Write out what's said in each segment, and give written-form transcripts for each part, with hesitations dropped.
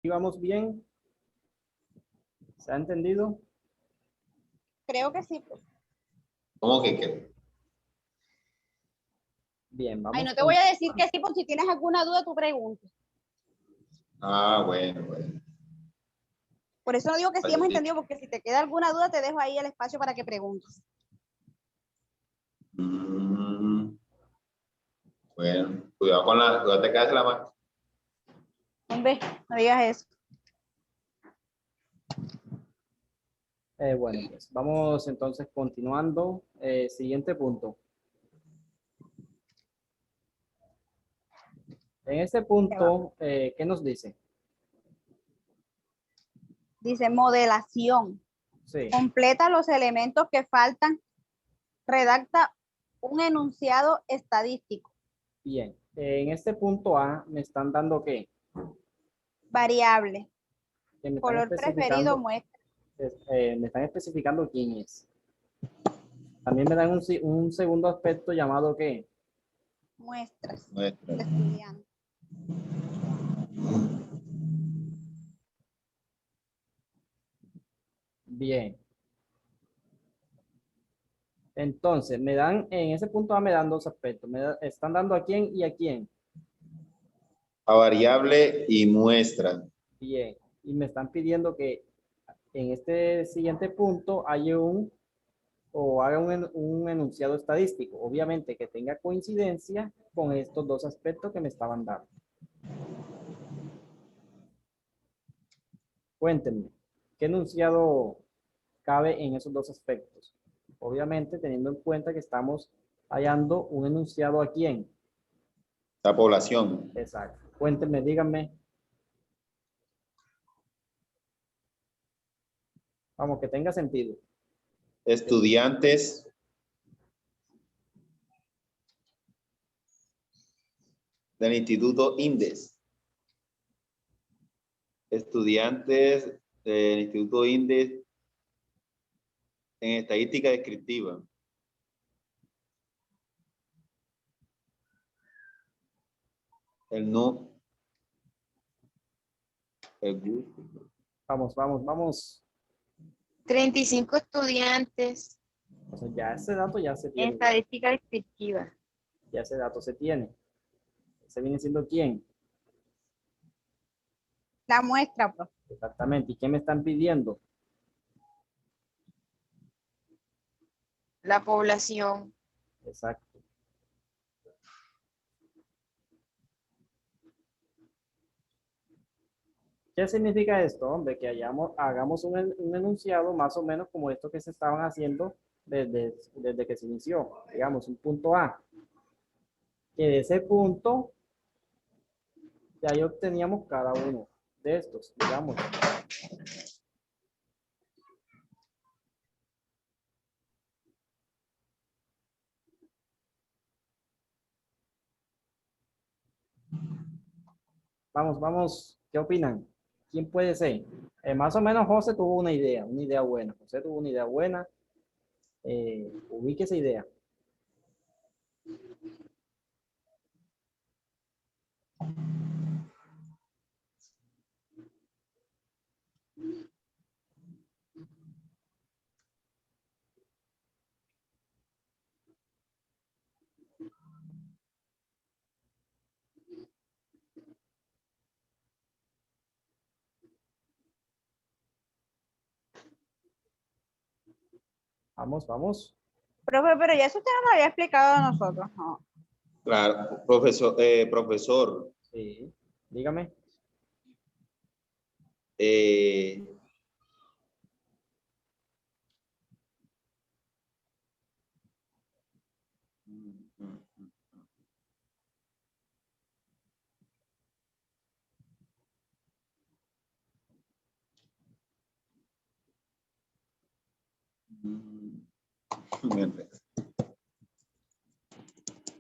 ¿Y vamos bien? ¿Se ha entendido? Creo que sí, profe. ¿Cómo que qué? Bien, Ay, vamos no te voy a decir que sí, porque si tienes alguna duda, tú preguntas. Ah, bueno. Por eso no digo que sí hemos Pues sí. entendido, porque si te queda alguna duda, te dejo ahí el espacio para que preguntes. Bueno, cuidado te caes la mano. Hombre, no digas eso. Bueno, pues vamos entonces continuando. Siguiente punto. En este punto, ¿qué nos dice? Dice modelación. Sí, Completa los elementos que faltan. Redacta un enunciado estadístico. bien. En este punto A me están dando ¿qué? Variable. Que me están Color preferido especificando, muestra. me están especificando quién es. También me dan un segundo aspecto llamado ¿qué? Muestras. Muestra. De estudiante. Bien. Entonces, en ese punto A me dan dos aspectos. Están dando a quién y a quién. A variable y muestra. Bien. Y me están pidiendo que en este siguiente punto haya haga un enunciado estadístico. Obviamente que tenga coincidencia con estos dos aspectos que me estaban dando. Cuéntenme, ¿qué enunciado cabe en esos dos aspectos? Obviamente teniendo en cuenta que estamos hallando un enunciado a quién. La población. Exacto. Cuéntenme, díganme. Vamos, que tenga sentido. Estudiantes del Instituto INDES. Estudiantes del Instituto INDES en estadística descriptiva. El no. El gusto. Vamos. 35 estudiantes O sea, ya ese dato ya se en tiene. estadística descriptiva. Ya ese dato se tiene. ¿Se viene siendo quién? La muestra, profe. Exactamente. ¿Y qué me están pidiendo? La población. Exacto. ¿Qué significa esto, hombre? Que hagamos un enunciado más o menos como esto que se estaban haciendo desde que se inició. Digamos, un punto A. Que de ese punto ya ahí obteníamos cada uno de estos, digamos. Vamos. ¿Qué opinan? ¿Quién puede ser? Más o menos José tuvo una idea buena. José tuvo una idea buena. Ubique esa idea. Vamos. Profe, pero ya eso usted no lo había explicado a nosotros, ¿no? Claro, profesor. Sí, dígame. eh,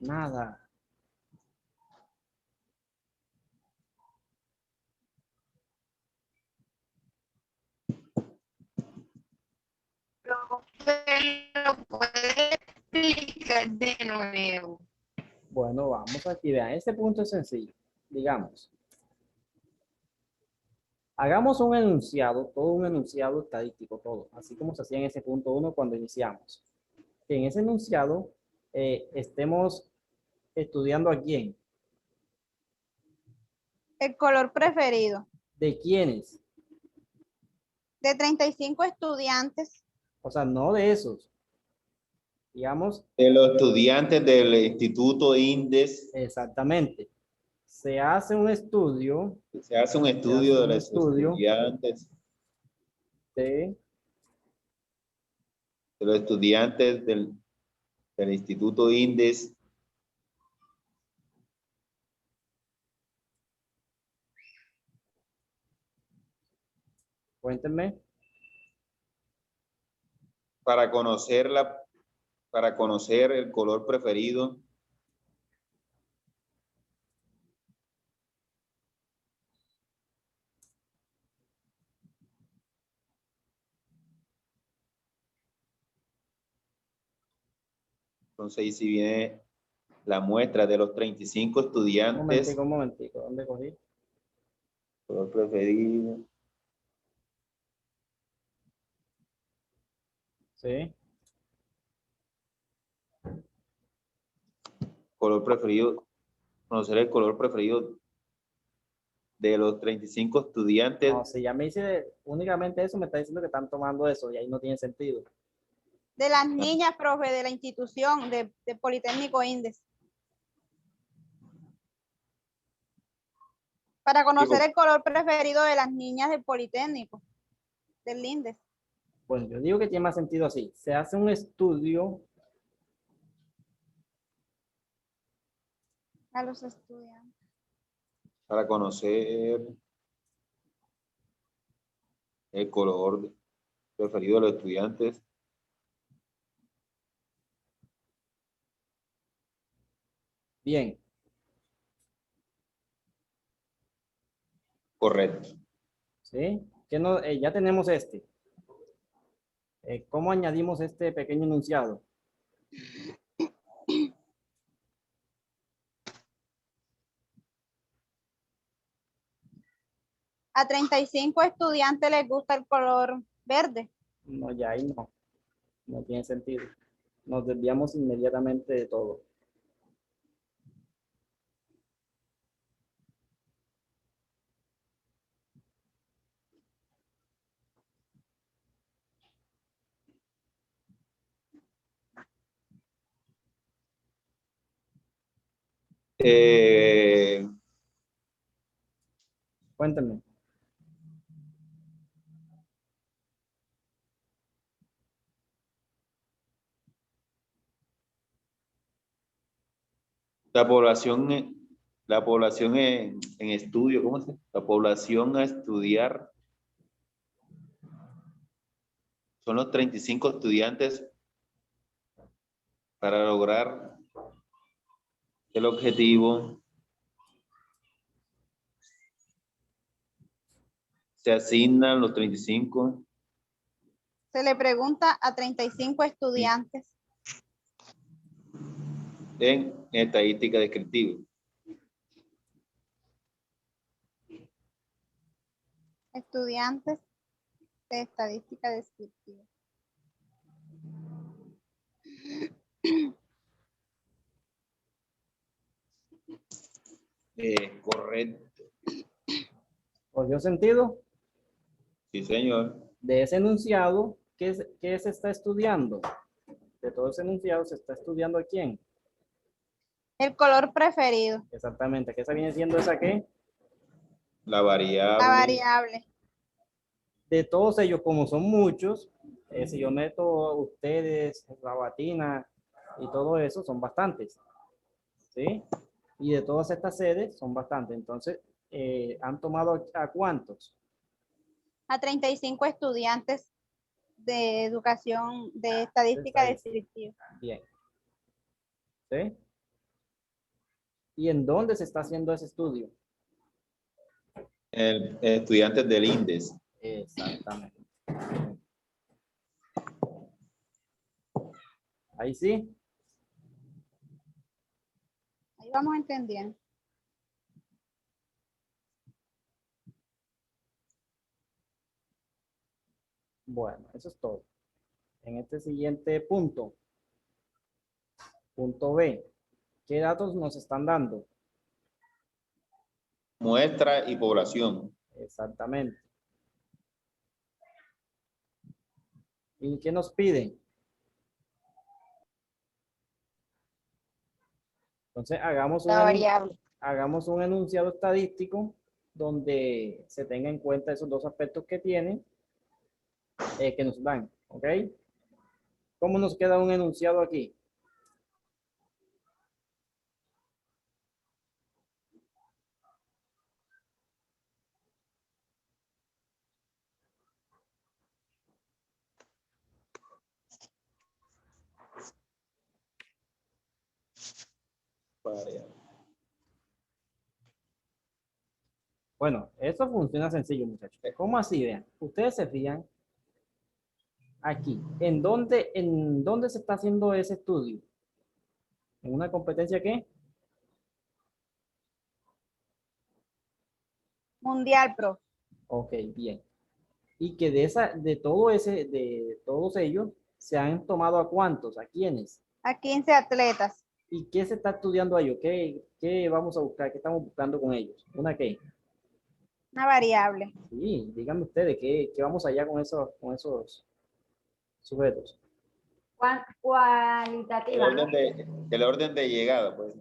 Nada. Profe, ¿lo puede explicar de nuevo? Bueno, vamos aquí. Vean, este punto es sencillo. Digamos, Hagamos un enunciado, todo un enunciado estadístico, todo, así como se hacía en ese punto 1 cuando iniciamos. Que en ese enunciado estemos estudiando a quién, El color preferido. de quiénes, De 35 estudiantes. o sea, no de esos, digamos, De los estudiantes del Instituto INDES, exactamente. Se hace un estudio se hace un estudio de un los estudio. estudiantes, de, del Instituto INDES cuéntenme, para conocer el color preferido Entonces, ahí si viene la muestra de los 35 estudiantes, un momentico, ¿dónde cogí? color preferido, Sí, conocer el color preferido de los 35 estudiantes. no, si ya me hice únicamente eso, me está diciendo que están tomando eso y ahí no tiene sentido. De las niñas, profe, de la institución de Politécnico Indes. Para conocer el color preferido de las niñas del Politécnico, del INDES. Pues yo digo que tiene más sentido así. Se hace un estudio A los estudiantes. Para conocer el color preferido de los estudiantes. bien. Correcto. ¿Sí? Que no, ya tenemos este. ¿Cómo añadimos este pequeño enunciado? A 35 estudiantes les gusta el color verde. No, ya ahí no. No tiene sentido. Nos desviamos inmediatamente de todo. Eh, Cuéntenme. la población, en estudio, ¿cómo se llama? La población a estudiar son los 35 estudiantes para lograr el objetivo. Se asignan los 35 Se le pregunta a 35 estudiantes. en estadística descriptiva. Estudiantes de estadística descriptiva. Correcto. ¿Cogió sentido? Sí, señor. De ese enunciado, ¿qué se está estudiando? De todo ese enunciado, ¿se está estudiando a quién? El color preferido. Exactamente. ¿Qué se viene siendo esa qué? La variable. La variable. De todos ellos, como son muchos, si yo meto ustedes, Sabatina y todo eso, son bastantes. ¿Sí? Y de todas estas sedes, son bastantes. Entonces, ¿han tomado a cuántos? A 35 estudiantes de educación, de estadística descriptiva. Bien. ¿Sí? ¿Y en dónde se está haciendo ese estudio? Estudiantes del INDES. Exactamente. Ahí sí. Ahí vamos entendiendo. Bueno, eso es todo. En este siguiente punto, punto B, ¿qué datos nos están dando? Muestra y población. Exactamente. ¿Y qué nos piden? Entonces, La variable. hagamos un enunciado estadístico donde se tenga en cuenta esos dos aspectos que tiene, que nos dan, ¿ok? ¿Cómo nos queda un enunciado aquí? Variable. Bueno, eso funciona sencillo, muchachos. ¿Cómo así? Vean, ustedes se fijan aquí. ¿En dónde se está haciendo ese estudio? ¿En una competencia qué? Mundial, profe. Ok, bien. Y que de todos ellos, ¿se han tomado a cuántos? ¿A quiénes? A 15 atletas. ¿Y qué se está estudiando a ellos? ¿Qué vamos a buscar? ¿Qué estamos buscando con ellos? ¿Una qué? Una variable. Sí, díganme ustedes, ¿qué vamos allá con esos sujetos? Cualitativa, ¿no? El orden de llegada, pues.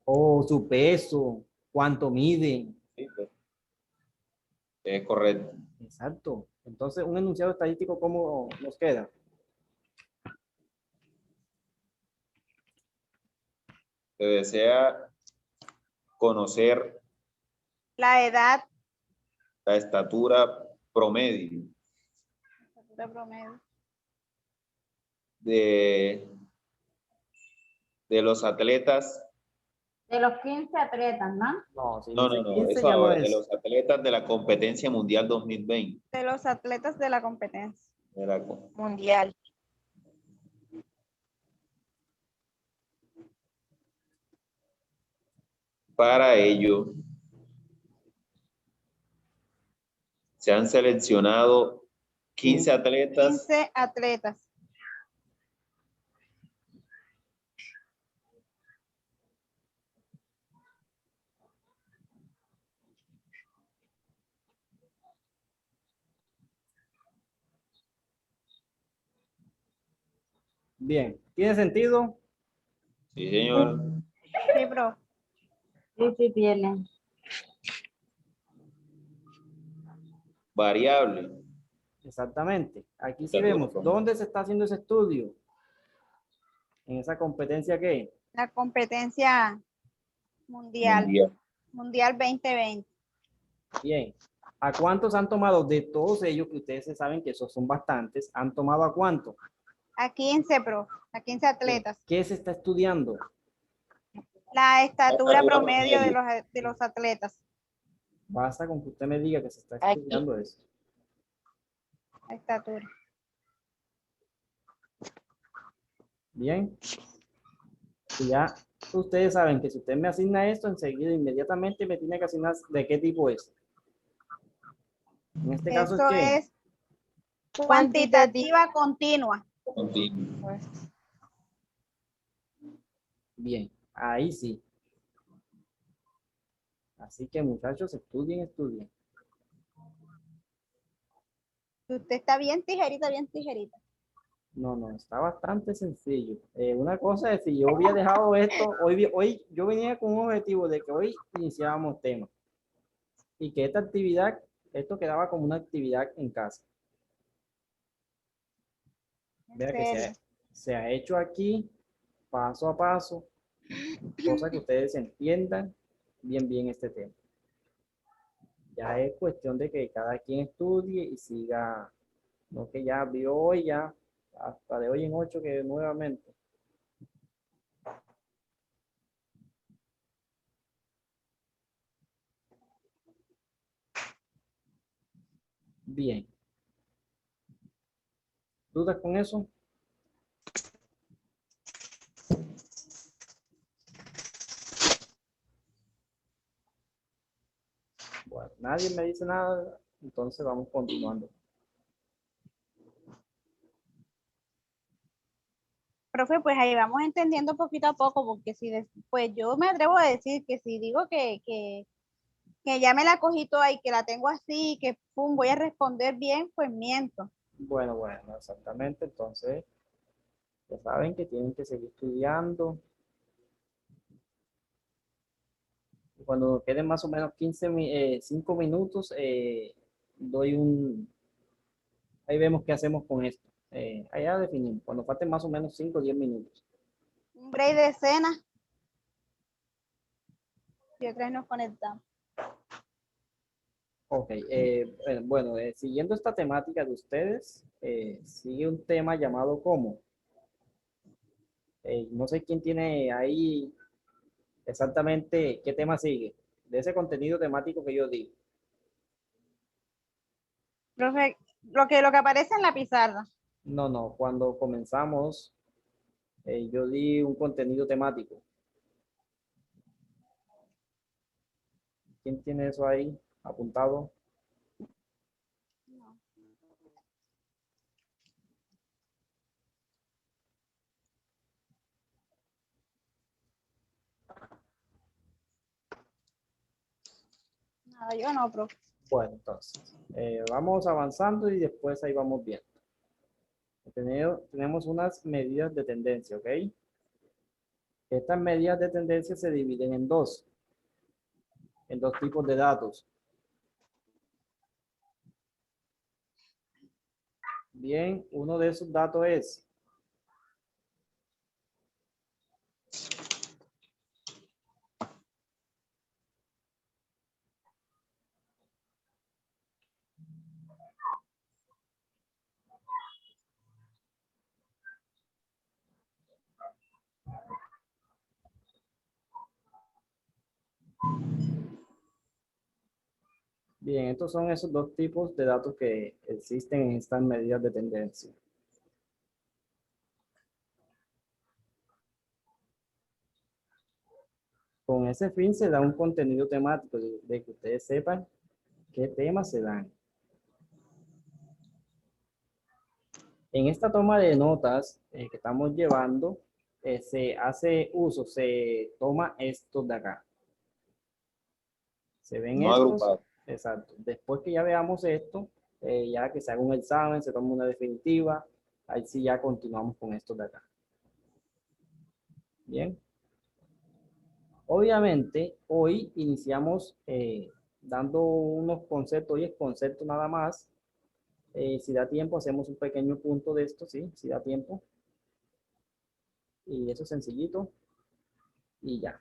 O su peso, cuánto miden. Sí, pues, es correcto. Exacto. Entonces, un enunciado estadístico, ¿cómo nos queda? Se desea conocer La edad. la estatura promedio De promedio. de, de los atletas. De los 15 atletas, ¿no? No, si No, no, dice no, 15 eso ya no ahora, de es. los atletas de la competencia mundial 2020. De los atletas de la competencia. De la co- Mundial. Para ello, se han seleccionado 15 atletas 15 atletas. Bien, ¿tiene sentido? Sí, señor. Sí, profe. Sí, sí tiene. Variable. Exactamente. Aquí sí Estatura vemos promedio. dónde se está haciendo ese estudio. En esa competencia que, La competencia mundial. Mundial. Mundial 2020. bien, ¿a cuántos han tomado de todos ellos que ustedes se saben que esos son bastantes? ¿Han tomado a cuántos? A 15, profe. A 15 Bien, atletas. ¿qué se está estudiando? La estatura Estatura promedio promedio. de los atletas. Basta con que usted me diga que se está Aquí. estudiando eso. La estatura. Bien. Y ya ustedes saben que si usted me asigna esto, enseguida, inmediatamente me tiene que asignar de qué tipo es. En este caso es Eso que, es cuantitativa continua. Continuo. Pues, bien, ahí sí. Así que muchachos, estudien, estudien. Usted está bien tijerita, bien tijerita. No, no, está bastante sencillo. Una cosa es, si yo había dejado esto, hoy yo venía con un objetivo de que hoy iniciábamos temas y que esta actividad, esto quedaba como una actividad en casa. En Vea que serio. se ha hecho aquí paso a paso, cosa que ustedes entiendan bien este tema. Ya es cuestión de que cada quien estudie y siga, no que ya vio hoy, ya hasta de hoy en 8 que nuevamente. Bien. ¿Dudas con eso? Bueno, nadie me dice nada, entonces vamos continuando. Profe, pues ahí vamos entendiendo poquito a poco, porque si pues yo me atrevo a decir que si digo que ya me la cogí toda y que la tengo así, que pum, voy a responder bien, pues miento. Bueno, bueno, exactamente. Entonces, ya saben que tienen que seguir estudiando. Y cuando queden más o menos 5 minutos, doy ahí vemos qué hacemos con esto. Allá definimos, cuando falten más o menos 5 o 10 minutos. Un break de cena y otra vez nos conectamos. Ok, bueno, siguiendo esta temática de ustedes, sigue un tema llamado ¿cómo? No sé quién tiene ahí exactamente qué tema sigue, de ese contenido temático que yo digo. Profe, lo que aparece en la pizarra. No, no, cuando comenzamos, yo di un contenido temático. ¿Quién tiene eso ahí apuntado? Nada, yo no, profe. Bueno, entonces, vamos avanzando y después ahí vamos viendo. Tenemos unas medidas de tendencia, ¿ok? Estas medidas de tendencia se dividen en dos tipos de datos. Bien, uno de esos datos es bien, estos son esos dos tipos de datos que existen en estas medidas de tendencia. Con ese fin se da un contenido temático de que ustedes sepan qué temas se dan. En esta toma de notas que estamos llevando, se hace uso, se toma estos de acá. Se ven No estos, agrupado. exacto. Después que ya veamos esto, ya que se haga un examen, se toma una definitiva, ahí sí ya continuamos con estos de acá. Bien. Obviamente, hoy iniciamos dando unos conceptos, hoy es concepto nada más. Si da tiempo, hacemos un pequeño punto de esto, ¿sí? Si da tiempo. Y eso es sencillito. Y ya.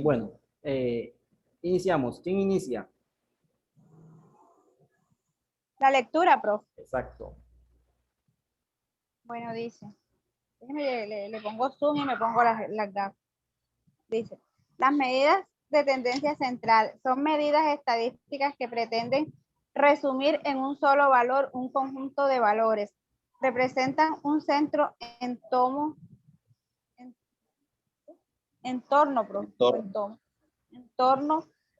Bueno, iniciamos. ¿Quién inicia? La lectura, profe. Exacto. Bueno, dice. Déjeme, le pongo zoom y me pongo las gafas. Dice, las medidas de tendencia central son medidas estadísticas que pretenden resumir en un solo valor un conjunto de valores. Representan un centro entorno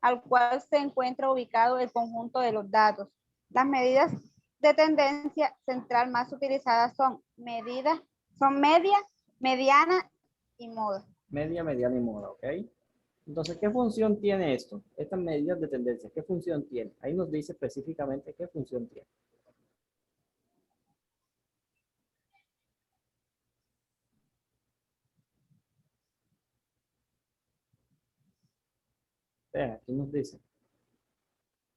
al cual se encuentra ubicado el conjunto de los datos. Las medidas de tendencia central más utilizadas son media, mediana y moda. Media, mediana y moda, ¿ok? Entonces, ¿qué función tiene esto? Estas medidas de tendencia, ¿qué función tiene? Ahí nos dice específicamente qué función tiene. Vean, aquí nos dice.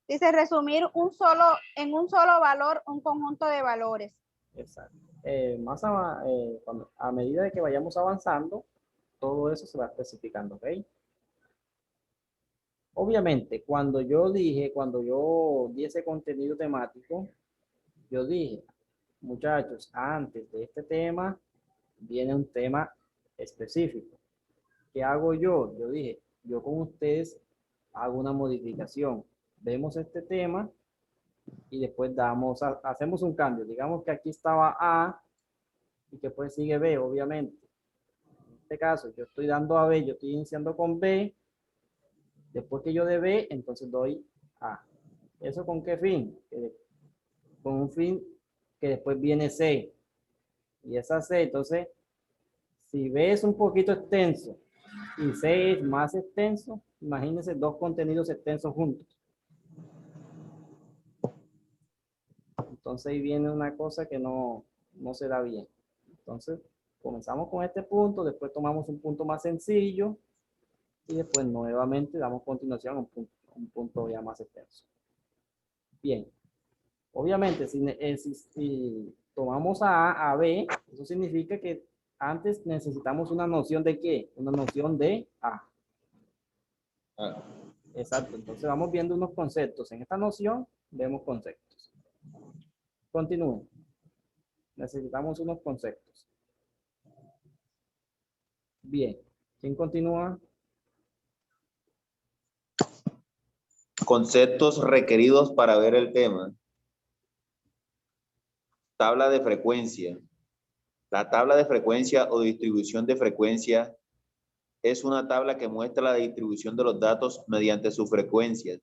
Dice resumir en un solo valor un conjunto de valores. Exacto. A medida de que vayamos avanzando, todo eso se va especificando, ¿ok? Obviamente, cuando yo di ese contenido temático, yo dije, muchachos, antes de este tema, viene un tema específico. ¿Qué hago yo? Yo dije, yo con ustedes hago una modificación. Vemos este tema y después hacemos un cambio. Digamos que aquí estaba A y que pues sigue B, obviamente. En este caso, yo estoy dando a B, yo estoy iniciando con B. Después que yo de B, entonces doy A. ¿Eso con qué fin? Con un fin que después viene C. y esa C, entonces, si B es un poquito extenso y C es más extenso, imagínense dos contenidos extensos juntos. Entonces ahí viene una cosa que no se da bien. Entonces, comenzamos con este punto, después tomamos un punto más sencillo y después nuevamente damos continuación a un punto ya más extenso. Bien. Obviamente, si tomamos a B, eso significa que antes necesitamos una noción de ¿qué? Una noción de A. Ah, Exacto. Entonces vamos viendo unos conceptos. En esta noción vemos conceptos. Continúen. Necesitamos unos conceptos. Bien. ¿Quién continúa? conceptos requeridos para ver el tema. Tabla de frecuencia. La tabla de frecuencia o distribución de frecuencia es una tabla que muestra la distribución de los datos mediante sus frecuencias.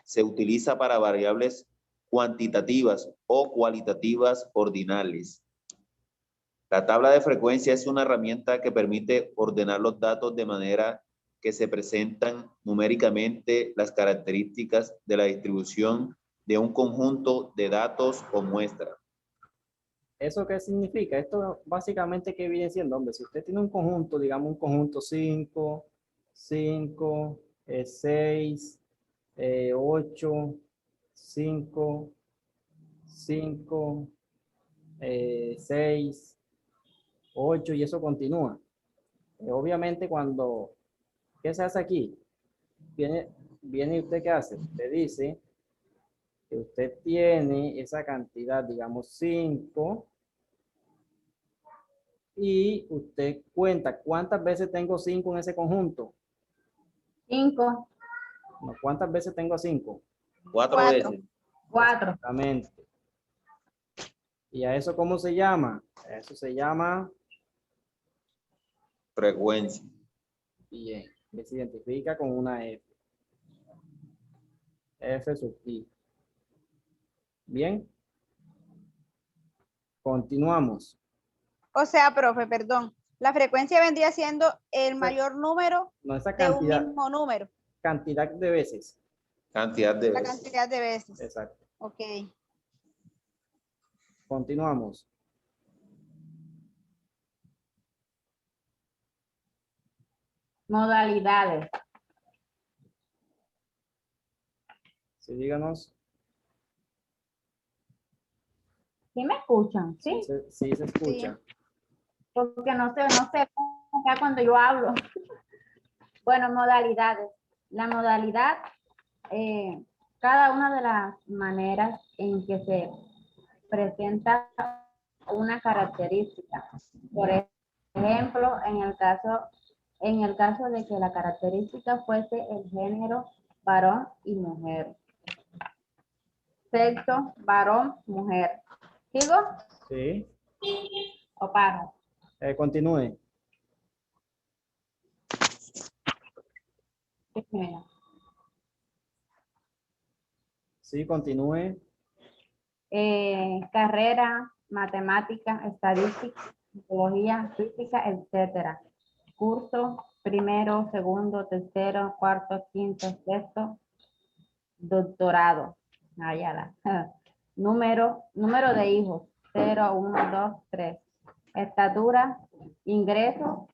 Se utiliza para variables cuantitativas o cualitativas ordinales. La tabla de frecuencia es una herramienta que permite ordenar los datos de manera que se presentan numéricamente las características de la distribución de un conjunto de datos o muestra. ¿Eso qué significa? Esto básicamente, ¿qué viene siendo? Hombre, si usted tiene un conjunto, digamos un conjunto 5, 5, 6, 8, 5, 5, 6, 8 y eso continúa. Obviamente ¿qué se hace aquí? Viene usted, ¿qué hace? Usted dice que usted tiene esa cantidad, digamos 5, y usted cuenta cuántas veces tengo 5 en ese conjunto. 5, No, ¿cuántas veces tengo 5? 4 Cuatro. veces. 4. Exactamente. ¿Y a eso cómo se llama? A eso se llama, Frecuencia. bien, que se identifica con una F. F sub I. Bien. Continuamos. O sea, profe, perdón. La frecuencia vendría siendo el mayor número No, esa de un cantidad, mismo número. cantidad de veces. Cantidad de La veces. cantidad de veces. Exacto. Ok. Continuamos. Modalidades. Sí, díganos. ¿Sí me escuchan? Sí, Sí. sí se escucha. Porque no sé acá cuando yo hablo. Bueno, modalidades. La modalidad, cada una de las maneras en que se presenta una característica. Por ejemplo, en el caso de que la característica fuese el género varón y mujer. Sexo, varón, mujer. ¿Sigo Sí. o paro? Continúe. Sí, continúe. Carrera, matemática, estadística, psicología, física, etcétera. Curso, primero, segundo, tercero, cuarto, quinto, sexto, doctorado. Número de hijos, 0, 1, 2, 3. Estatura, ingreso,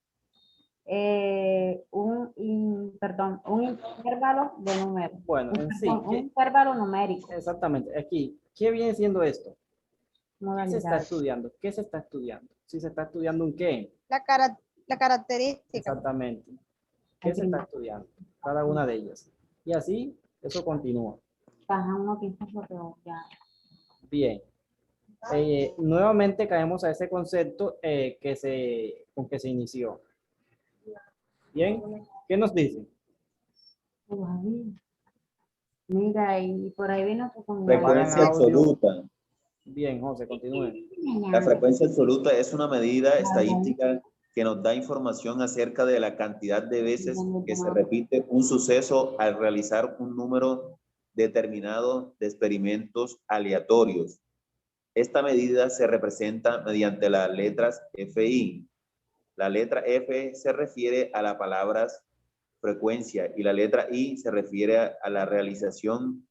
un intervalo de número. Bueno, en sí, Un intervalo numérico. exactamente. Aquí, ¿qué viene siendo esto? ¿Qué se está Modalidad. estudiando? ¿Qué se está estudiando? Si se está estudiando un qué. La característica. Exactamente. ¿Qué se está estudiando? Cada una de ellas. Y así, eso continúa. Bien. Nuevamente caemos a ese concepto con que se inició. Bien. ¿Qué nos dice? Mira, y por ahí vino su Frecuencia absoluta. Bien, José, continúe. La frecuencia absoluta es una medida estadística que nos da información acerca de la cantidad de veces que se repite un suceso al realizar un número determinado de experimentos aleatorios. Esta medida se representa mediante las letras F y I. La letra F se refiere a las palabras frecuencia y la letra I se refiere a la realización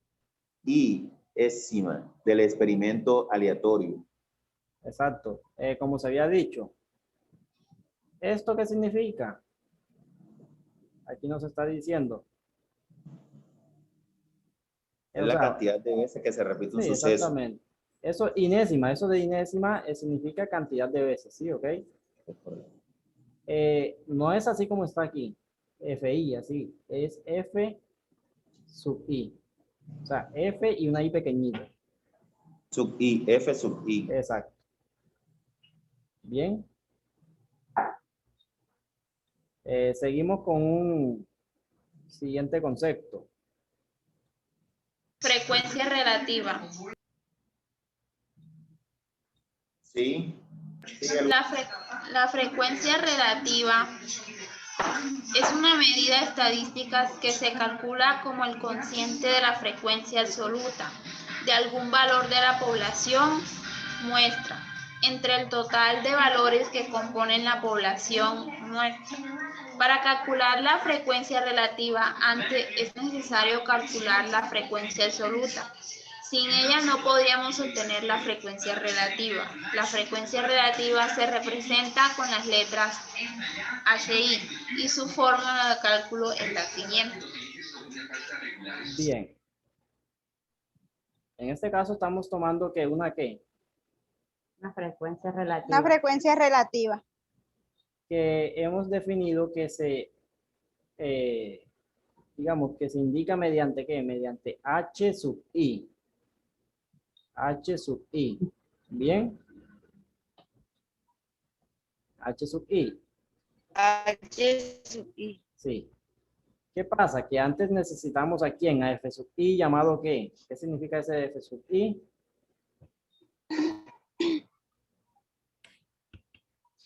iésima del experimento aleatorio. Exacto. Como se había dicho, ¿esto qué significa? Aquí nos está diciendo. Es O la sea, cantidad de veces que se repite un sí, suceso. exactamente. Eso inésima, eso de inésima significa cantidad de veces, ¿sí? ¿Ok? No es así como está aquí. FI, así. Es F sub I. O sea, F y una I pequeñita. Sub I, F sub I. Exacto. Bien. Seguimos con un siguiente concepto. Frecuencia relativa. Sí. La frecuencia relativa es una medida estadística que se calcula como el cociente de la frecuencia absoluta de algún valor de la población muestra entre el total de valores que componen la población muestra. Para calcular la frecuencia relativa, antes es necesario calcular la frecuencia absoluta. Sin ella no podríamos obtener la frecuencia relativa. La frecuencia relativa se representa con las letras HI y su fórmula de cálculo es la siguiente. Bien. En este caso estamos tomando que una ¿qué? Una frecuencia relativa. Una frecuencia relativa. Que hemos definido que digamos, que se indica mediante ¿qué? Mediante H sub I. H sub I. Bien. H sub I. H sub I. Sí. ¿Qué pasa? Que antes necesitamos aquí en a F sub I llamado ¿qué? ¿Qué significa ese F sub I?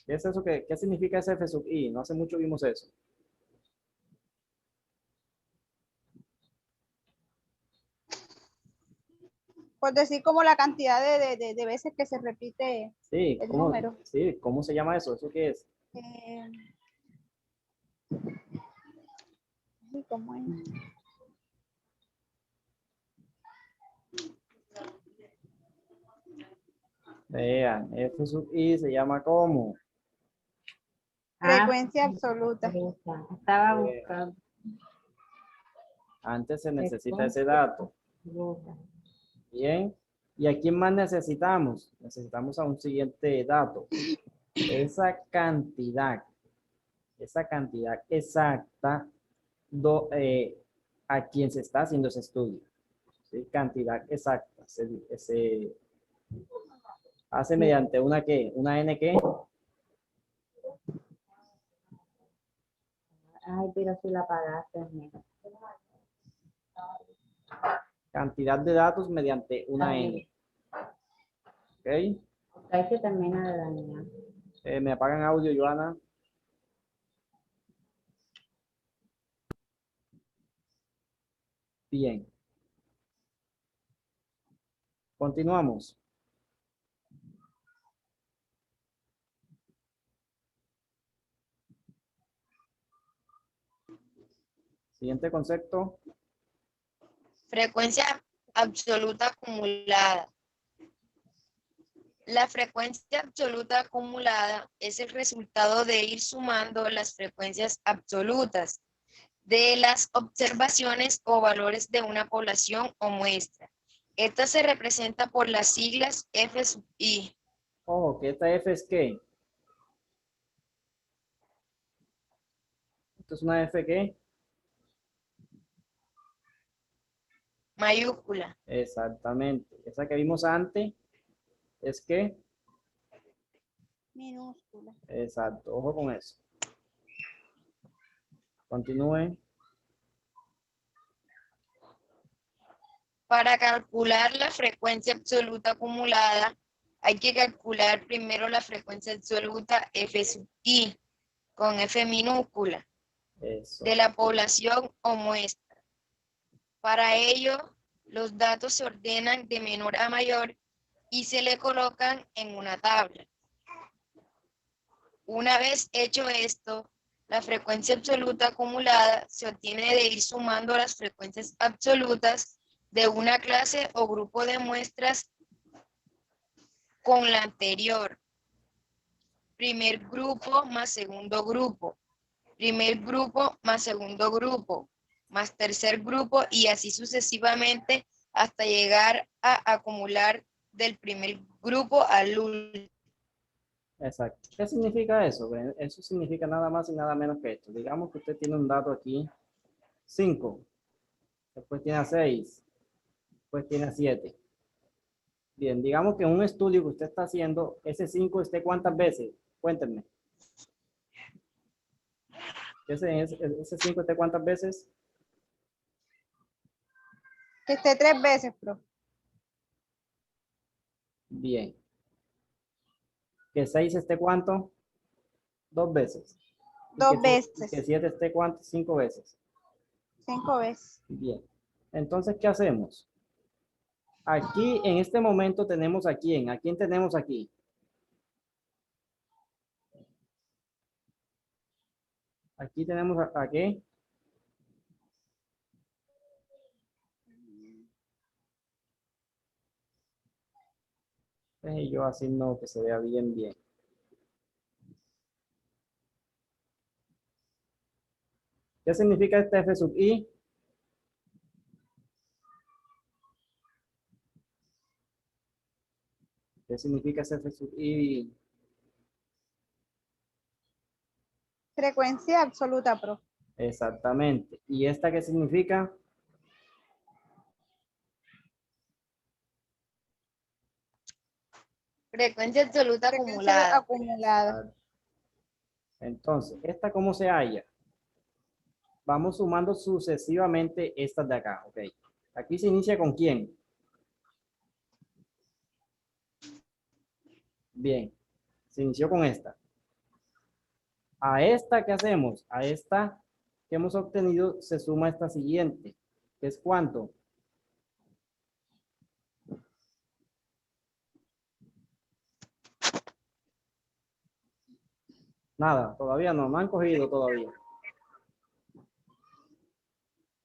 ¿Qué es eso? ¿Qué significa ese F sub I? No hace mucho vimos eso. Por decir como la cantidad de veces que se repite Sí, el ¿cómo, número. sí, ¿cómo se llama eso? ¿Eso qué es? ¿Cómo es? Vean, F sub I se llama ¿cómo? Frecuencia absoluta. Estaba Bien. buscando. Antes se necesita ese dato. Absoluta. Bien. ¿Y a quién más necesitamos? Necesitamos a un siguiente dato. Esa cantidad exacta a quien se está haciendo ese estudio. ¿Sí? Cantidad exacta. Se hace mediante una ¿qué? Una N ¿qué? Ay, pero si la apagaste, mira. Cantidad de datos mediante una Ay. N. ¿Ok? Hay que terminar de dañar. ¿Me apagan audio, Joana? Bien. Continuamos. Siguiente concepto. Frecuencia absoluta acumulada. La frecuencia absoluta acumulada es el resultado de ir sumando las frecuencias absolutas de las observaciones o valores de una población o muestra. Esta se representa por las siglas F sub I. Ojo, que esta F es ¿qué? Esto es una F ¿qué? Mayúscula. Exactamente. Esa que vimos antes es ¿qué? Minúscula. Exacto. Ojo con eso. Continúe. Para calcular la frecuencia absoluta acumulada, hay que calcular primero la frecuencia absoluta F sub I, con F minúscula, Eso. de la población o muestra. Para ello, los datos se ordenan de menor a mayor y se le colocan en una tabla. Una vez hecho esto, la frecuencia absoluta acumulada se obtiene de ir sumando las frecuencias absolutas de una clase o grupo de muestras con la anterior. Primer grupo más segundo grupo. Primer grupo más segundo grupo, más tercer grupo y así sucesivamente hasta llegar a acumular del primer grupo al último. Exacto. ¿Qué significa eso? Bueno, eso significa nada más y nada menos que esto. Digamos que usted tiene un dato aquí, 5, después tiene 6, después tiene 7. Bien, digamos que en un estudio que usted está haciendo, ese 5 esté ¿cuántas veces? Cuéntenme. Ese 5 esté ¿cuántas veces? Que esté 3 veces, profe. Bien. ¿Que 6 esté cuánto? 2 veces. ¿Y 2 que veces. que 7 esté cuánto? 5 veces. 5 veces. Bien. Entonces, ¿qué hacemos? Aquí, en este momento, tenemos a quién. ¿A quién tenemos aquí? Aquí tenemos a qué. Yo asigno que se vea bien, bien. ¿Qué significa este F sub I? ¿Qué significa ese F sub I? Frecuencia absoluta, profe. Exactamente. ¿Y esta qué significa? Frecuencia absoluta Frecuencia acumulada. acumulada. Entonces, ¿esta cómo se halla? Vamos sumando sucesivamente estas de acá, ¿ok? Aquí se inicia con quién. Bien, se inició con esta. A esta, ¿qué hacemos? A esta que hemos obtenido se suma esta siguiente, que es ¿cuánto? Nada, todavía no han cogido todavía.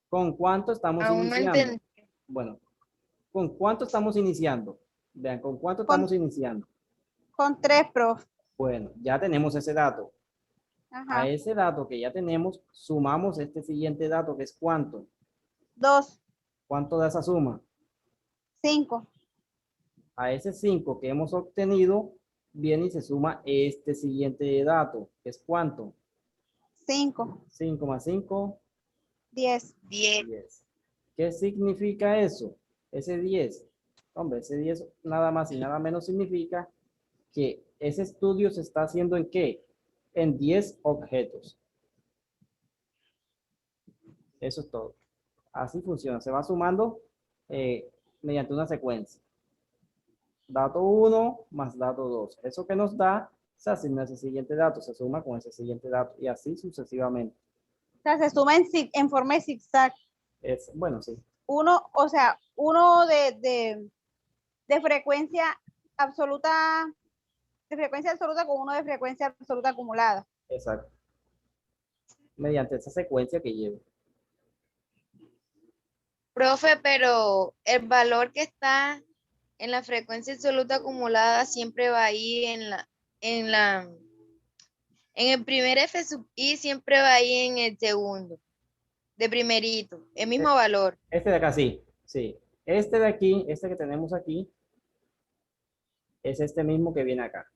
¿Con cuánto estamos Aún no iniciando? entendí. Bueno, ¿con cuánto estamos iniciando? Vean, ¿con cuánto estamos iniciando? Con 3, profe. Bueno, ya tenemos ese dato. A Ajá. ese dato que ya tenemos, sumamos este siguiente dato, que es ¿cuánto? 2, ¿Cuánto da esa suma? 5. A ese 5 que hemos obtenido, viene y se suma este siguiente dato, que es ¿cuánto? 5. 5 más 5, 10. 10. 10. ¿Qué significa eso? Ese 10. Hombre, ese 10 nada más y nada menos significa que ese estudio se está haciendo ¿en qué? En 10 objetos. Eso es todo. Así funciona. Se va sumando mediante una secuencia. Dato 1 más dato 2. Eso que nos da, se asigna ese siguiente dato, se suma con ese siguiente dato y así sucesivamente. O sea, se suma en forma de zigzag. Bueno, sí. Uno, o sea, uno de frecuencia absoluta, con uno de frecuencia absoluta acumulada. Exacto. Mediante esa secuencia que llevo. Profe, pero el valor que está en la frecuencia absoluta acumulada siempre va ahí en el primer F sub I siempre va ahí en el segundo, de primerito, el mismo valor. Este de acá sí, sí. Este de aquí, este que tenemos aquí, es este mismo que viene acá.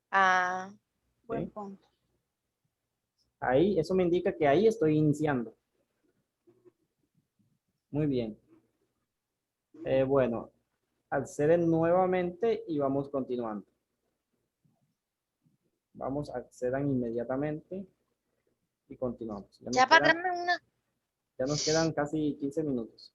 Ah, Buen ¿Sí? punto. Ahí, eso me indica que ahí estoy iniciando. Muy bien. Bueno, acceden nuevamente y vamos continuando. Vamos, accedan inmediatamente y continuamos. ya para darme una. Ya nos quedan casi 15 minutos.